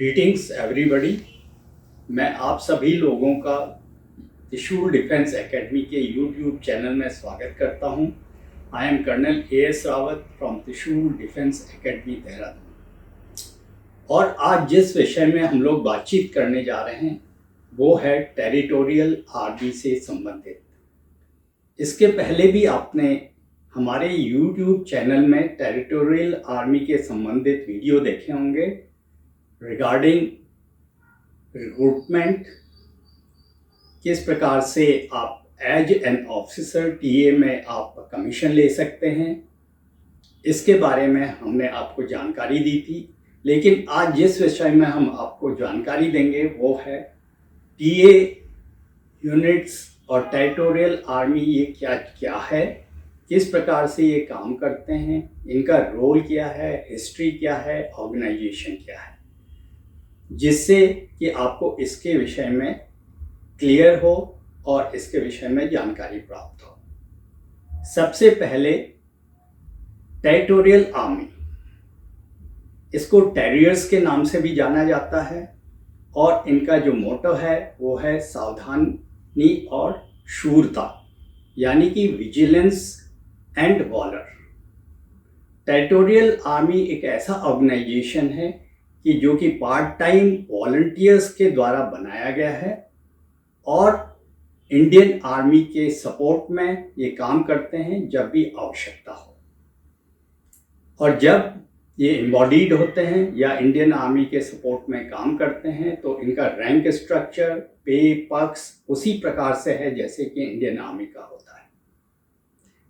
Greetings everybody. मैं आप सभी लोगों का त्रिशूल डिफेंस एकेडमी के यूट्यूब चैनल में स्वागत करता हूं। I am colonel A S. Rawat from Trishul defence academy Dehradun. और आज जिस विषय में हम लोग बातचीत करने जा रहे हैं वो है टेरिटोरियल आर्मी से संबंधित। इसके पहले भी आपने हमारे यूट्यूब चैनल में टेरिटोरियल आर्मी के संबंधित वीडियो देखे होंगे रिगार्डिंग रिक्रूटमेंट, किस प्रकार से आप एज एन ऑफिसर टीए में आप कमीशन ले सकते हैं, इसके बारे में हमने आपको जानकारी दी थी। लेकिन आज जिस विषय में हम आपको जानकारी देंगे वो है टीए यूनिट्स और टेरिटोरियल आर्मी ये क्या क्या है, किस प्रकार से ये काम करते हैं, इनका रोल क्या है, हिस्ट्री क्या है, ऑर्गेनाइजेशन क्या है, जिससे कि आपको इसके विषय में क्लियर हो और इसके विषय में जानकारी प्राप्त हो। सबसे पहले टेरिटोरियल आर्मी, इसको टेरियर्स के नाम से भी जाना जाता है और इनका जो मोटो है वो है सावधानी और शूरता, यानी कि vigilance and Waller. Territorial army एक ऐसा ऑर्गेनाइजेशन है कि जो कि पार्ट टाइम वॉलंटियर्स के द्वारा बनाया गया है और इंडियन आर्मी के सपोर्ट में ये काम करते हैं जब भी आवश्यकता हो। और जब ये एम्बॉडीड होते हैं या इंडियन आर्मी के सपोर्ट में काम करते हैं तो इनका रैंक स्ट्रक्चर, पे, पक्ष उसी प्रकार से है जैसे कि इंडियन आर्मी का होता है।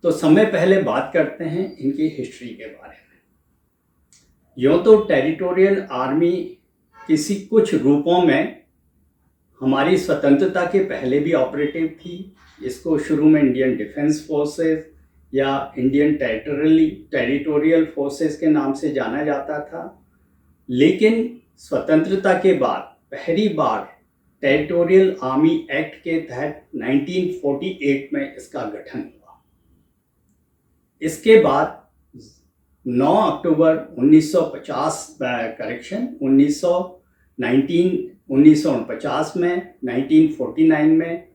तो समय पहले बात करते हैं इनकी हिस्ट्री के बारे में। यूँ तो टेरिटोरियल आर्मी किसी कुछ रूपों में हमारी स्वतंत्रता के पहले भी ऑपरेटिव थी। इसको शुरू में इंडियन डिफेंस फोर्सेस या इंडियन टेरिटोरियल फोर्सेस के नाम से जाना जाता था। लेकिन स्वतंत्रता के बाद पहली बार टेरिटोरियल आर्मी एक्ट के तहत 1948 में इसका गठन हुआ। इसके बाद 9 अक्टूबर 1949 में 1949 में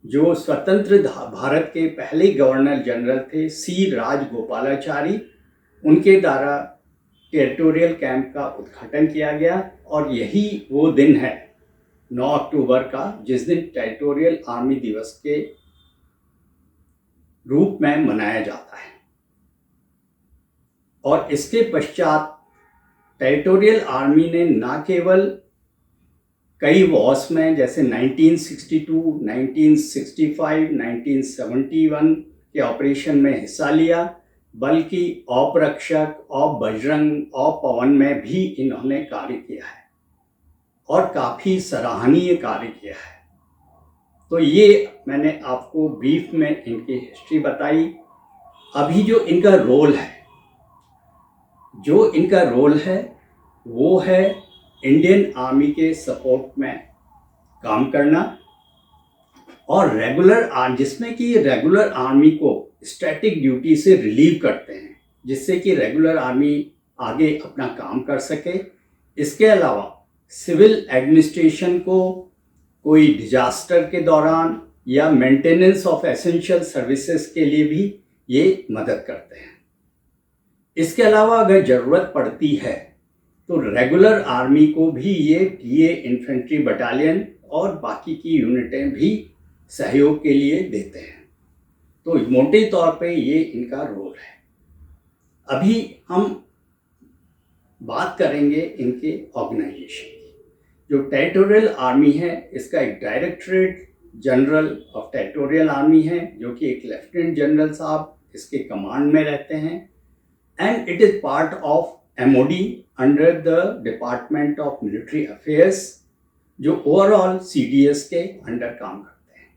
जो स्वतंत्र भारत के पहले गवर्नर जनरल थे सी राजगोपालाचारी, उनके द्वारा टेरिटोरियल कैंप का उद्घाटन किया गया और यही वो दिन है 9 अक्टूबर का जिस दिन टेरिटोरियल आर्मी दिवस के रूप में मनाया जाता है। और इसके पश्चात टेरिटोरियल आर्मी ने न केवल कई वॉर्स में जैसे 1962, 1965, 1971 के ऑपरेशन में हिस्सा लिया, बल्कि औपरक्षक, औप बजरंग, औप पवन में भी इन्होंने कार्य किया है और काफ़ी सराहनीय कार्य किया है। तो ये मैंने आपको ब्रीफ में इनकी हिस्ट्री बताई। अभी जो इनका रोल है वो है इंडियन आर्मी के सपोर्ट में काम करना और जिसमें कि रेगुलर आर्मी को स्टैटिक ड्यूटी से रिलीव करते हैं, जिससे कि रेगुलर आर्मी आगे अपना काम कर सके। इसके अलावा सिविल एडमिनिस्ट्रेशन को कोई डिजास्टर के दौरान या मेंटेनेंस ऑफ एसेंशियल सर्विसेज के लिए भी ये मदद करते हैं। इसके अलावा अगर ज़रूरत पड़ती है तो रेगुलर आर्मी को भी ये टीए इन्फेंट्री बटालियन और बाकी की यूनिटें भी सहयोग के लिए देते हैं। तो मोटे तौर पे ये इनका रोल है। अभी हम बात करेंगे इनके ऑर्गेनाइजेशन की। जो टेरिटोरियल आर्मी है इसका एक directorate general of territorial army है जो कि एक लेफ्टिनेंट जनरल साहब इसके कमांड में रहते हैं and it is part of MOD under the department of military affairs, जो ओवरऑल CDS के अंडर काम करते हैं।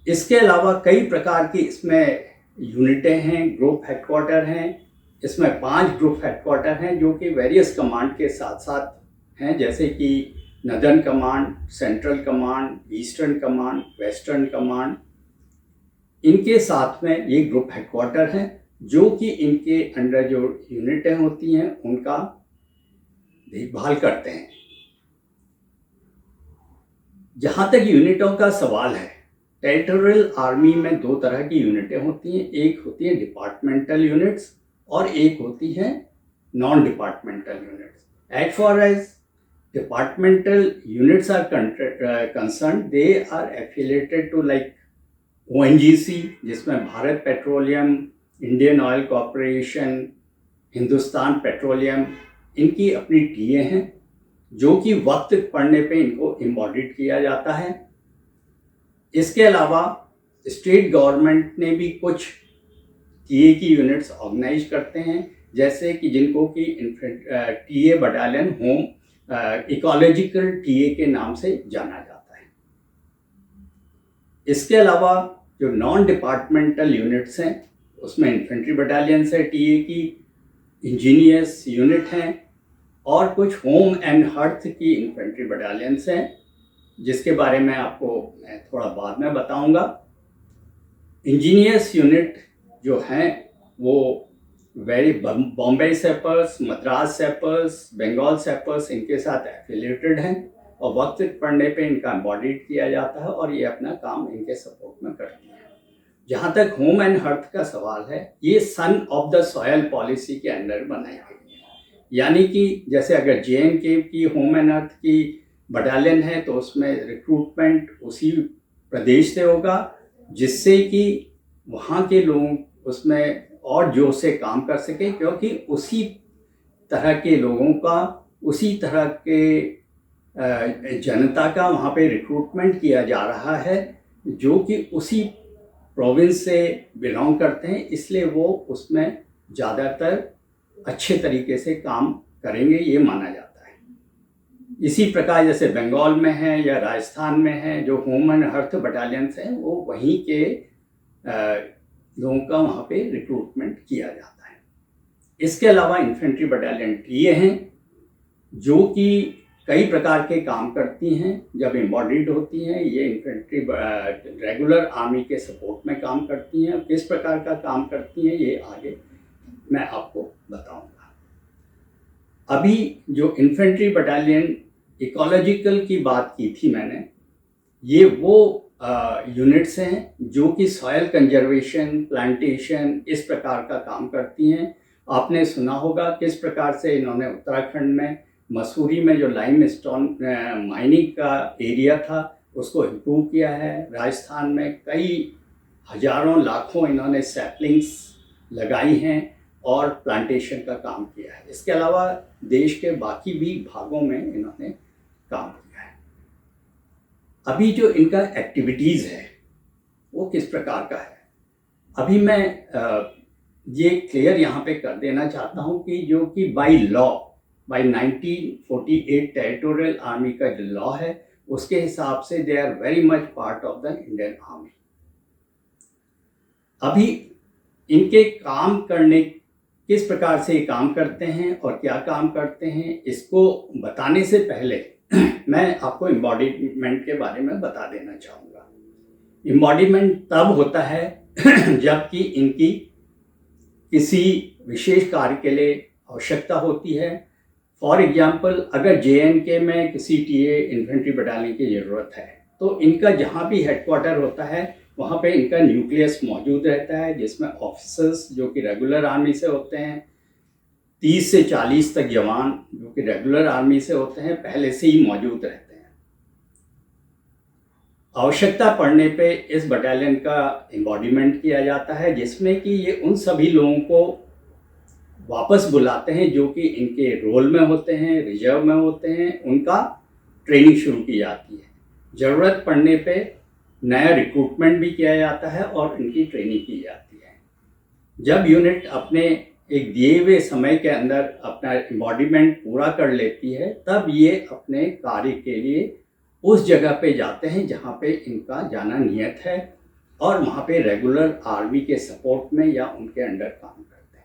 इसके अलावा कई प्रकार की इसमें यूनिटें हैं, ग्रुप हेडक्वार्टर हैं। इसमें 5 ग्रुप हेडक्वार्टर हैं जो कि वेरियस कमांड के साथ साथ हैं, जैसे कि northern command, central command, eastern command, western command. इनके साथ में ये ग्रुप हेडक्वार्टर हैं जो कि इनके अंडर जो यूनिटें होती हैं उनका देखभाल करते हैं। जहाँ तक यूनिटों का सवाल है, टेरिटोरियल आर्मी में दो तरह की यूनिटें होती हैं। एक होती है डिपार्टमेंटल यूनिट्स और एक होती है non departmental units. As far as departmental units are concern, they are affiliated to like ONGC, जिसमें Bharat petroleum, Indian oil corporation, Hindustan petroleum, इनकी अपनी टीए हैं जो कि वक्त पड़ने पे इनको इम्बॉडिड किया जाता है। इसके अलावा स्टेट गवर्नमेंट ने भी कुछ टीए की यूनिट्स ऑर्गेनाइज करते हैं, जैसे कि जिनको कि TA battalion home ecological TA के नाम से जाना जाता है। इसके अलावा जो नॉन डिपार्टमेंटल यूनिट्स हैं उसमें इन्फेंट्री बटालियंस है टीए की, इंजीनियर्स यूनिट हैं और कुछ होम एंड हर्थ की इन्फेंट्री बटालियंस हैं, जिसके बारे में आपको मैं थोड़ा बाद में बताऊंगा। इंजीनियर्स यूनिट जो हैं वो Bombay sappers, Madras sappers, Bengal sappers, इनके साथ एफिलिएटेड हैं और वक्त पड़ने पे इनका एम्बॉडीड किया जाता है और ये अपना काम इनके सपोर्ट में करती है। जहाँ तक होम एंड हर्थ का सवाल है, ये son of the soil policy के अंडर बनाई गई है। यानी कि जैसे अगर JNK की होम एंड अर्थ की बटालियन है तो उसमें रिक्रूटमेंट उसी प्रदेश से होगा, जिससे कि वहाँ के लोग उसमें और जोर से काम कर सकें, क्योंकि उसी तरह के लोगों का, उसी तरह के जनता का वहाँ पे रिक्रूटमेंट किया जा रहा है जो कि उसी प्रोविंस से बिलोंग करते हैं, इसलिए वो उसमें ज़्यादातर अच्छे तरीके से काम करेंगे, ये माना जाता है। इसी प्रकार जैसे बंगाल में है या राजस्थान में है, जो होम एंड हर्थ बटालियंस हैं वो वहीं के लोगों का वहाँ पे रिक्रूटमेंट किया जाता है। इसके अलावा इन्फेंट्री बटालियन टीए हैं जो कि कई प्रकार के काम करती हैं। जब एम्बॉडीड होती हैं ये इन्फेंट्री रेगुलर आर्मी के सपोर्ट में काम करती हैं। किस प्रकार का काम करती हैं ये आगे मैं आपको बताऊंगा। अभी जो इन्फेंट्री बटालियन इकोलॉजिकल की बात की थी मैंने, ये वो यूनिट्स हैं जो कि सॉयल कंजर्वेशन, प्लांटेशन, इस प्रकार का काम करती हैं। आपने सुना होगा किस प्रकार से इन्होंने उत्तराखंड में मसूरी में जो लाइमस्टोन माइनिंग का एरिया था उसको इम्प्रूव किया है। राजस्थान में कई हजारों लाखों इन्होंने सैपलिंग्स लगाई हैं और प्लांटेशन का काम किया है। इसके अलावा देश के बाकी भी भागों में इन्होंने काम किया है। अभी जो इनका एक्टिविटीज़ है वो किस प्रकार का है, अभी मैं ये क्लियर यहाँ पे कर देना चाहता हूँ कि जो कि by law, by 1948 territorial army का जो लॉ है उसके हिसाब से they are very much part of the Indian army. अभी इनके काम करने, किस प्रकार से काम करते हैं और क्या काम करते हैं, इसको बताने से पहले मैं आपको एम्बॉडीमेंट के बारे में बता देना चाहूँगा। एम्बॉडीमेंट तब होता है जबकि इनकी किसी विशेष कार्य के लिए आवश्यकता होती है। फॉर एग्जाम्पल, अगर JNK में किसी टीए इन्फेंट्री बटालियन की ज़रूरत है तो इनका जहाँ भी हेडक्वार्टर होता है वहाँ पे इनका न्यूक्लियस मौजूद रहता है, जिसमें ऑफिसर्स जो कि रेगुलर आर्मी से होते हैं, 30 से 40 तक जवान जो कि रेगुलर आर्मी से होते हैं पहले से ही मौजूद रहते हैं। आवश्यकता पड़ने पे इस बटालियन का एम्बॉडीमेंट किया जाता है, जिसमें कि ये उन सभी लोगों को वापस बुलाते हैं जो कि इनके रोल में होते हैं, रिजर्व में होते हैं, उनका ट्रेनिंग शुरू की जाती है। ज़रूरत पड़ने पे नया रिक्रूटमेंट भी किया जाता है और इनकी ट्रेनिंग की जाती है। जब यूनिट अपने एक दिए हुए समय के अंदर अपना एम्बॉडीमेंट पूरा कर लेती है तब ये अपने कार्य के लिए उस जगह पे जाते हैं जहाँ पे इनका जाना नियत है और वहाँ पे रेगुलर आर्मी के सपोर्ट में या उनके अंडर काम करते हैं।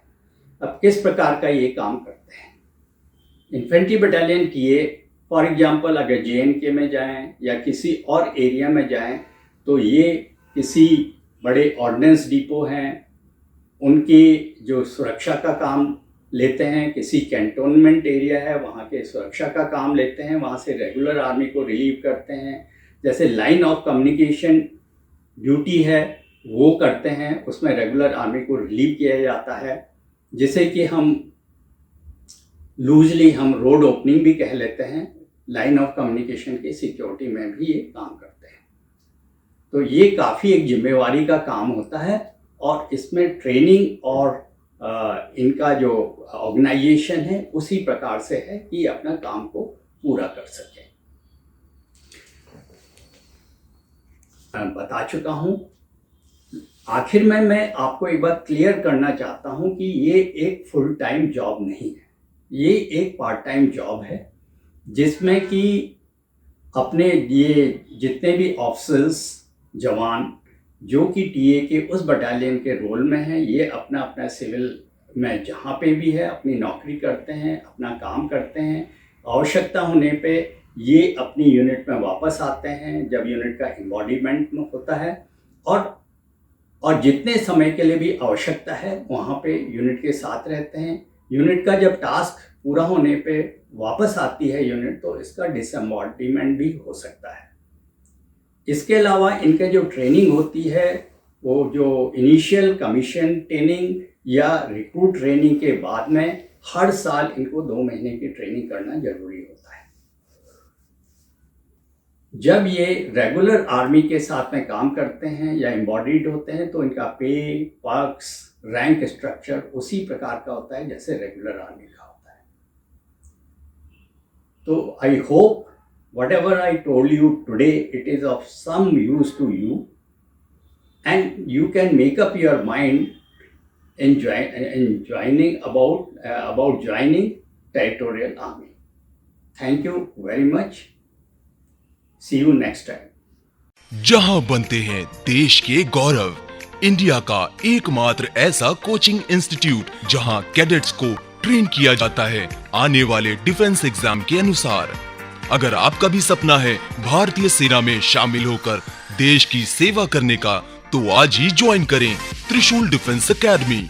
अब किस प्रकार का ये काम करते हैं, infantry battalion TA for example अगर JNK में जाएं या किसी और एरिया में जाएं तो ये किसी बड़े ऑर्डिनेंस डिपो हैं, उनकी जो सुरक्षा का काम लेते हैं, किसी कैंटोनमेंट एरिया है वहाँ के सुरक्षा का काम लेते हैं, वहाँ से रेगुलर आर्मी को रिलीव करते हैं। जैसे लाइन ऑफ कम्युनिकेशन ड्यूटी है वो करते हैं, उसमें रेगुलर आर्मी को रिलीव किया जाता है, जिसे कि हम लूजली हम रोड ओपनिंग भी कह लेते हैं। लाइन ऑफ कम्युनिकेशन की सिक्योरिटी में भी ये काम करते हैं। तो ये काफ़ी एक जिम्मेवारी का काम होता है और इसमें ट्रेनिंग और इनका जो ऑर्गेनाइजेशन है उसी प्रकार से है कि अपना काम को पूरा कर सके। बता चुका हूँ। आखिर में मैं आपको एक बात क्लियर करना चाहता हूँ कि ये एक फुल टाइम जॉब नहीं है, ये एक पार्ट टाइम जॉब है, जिसमें कि अपने ये जितने भी ऑफिसर्स जवान जो कि टीए के उस बटालियन के रोल में हैं, ये अपना अपना सिविल में जहाँ पे भी है अपनी नौकरी करते हैं, अपना काम करते हैं। आवश्यकता होने पे ये अपनी यूनिट में वापस आते हैं जब यूनिट का एम्बॉडीमेंट होता है, और जितने समय के लिए भी आवश्यकता है वहाँ पे यूनिट के साथ रहते हैं। यूनिट का जब टास्क पूरा होने पे वापस आती है यूनिट, तो इसका डिसएम्बॉडीमेंट भी हो सकता है। इसके अलावा इनके जो ट्रेनिंग होती है वो जो इनिशियल कमीशन ट्रेनिंग या रिक्रूट ट्रेनिंग के बाद में हर साल इनको 2 महीने की ट्रेनिंग करना जरूरी होता है। जब ये रेगुलर आर्मी के साथ में काम करते हैं या एम्बॉडीड होते हैं तो इनका पे, पर्क्स, रैंक स्ट्रक्चर उसी प्रकार का होता है जैसे रेगुलर आर्मी का होता है। तो I hope whatever I told you today, it is of some use to you, and you can make up your mind in joining about joining Territorial Army. Thank you very much. See you next time. जहां बनते हैं देश के गौरव, India का एकमात्र ऐसा coaching institute जहां cadets को ट्रेन किया जाता है आने वाले डिफेंस एग्जाम के अनुसार। अगर आपका भी सपना है भारतीय सेना में शामिल होकर देश की सेवा करने का, तो आज ही ज्वाइन करें त्रिशूल डिफेंस एकेडमी।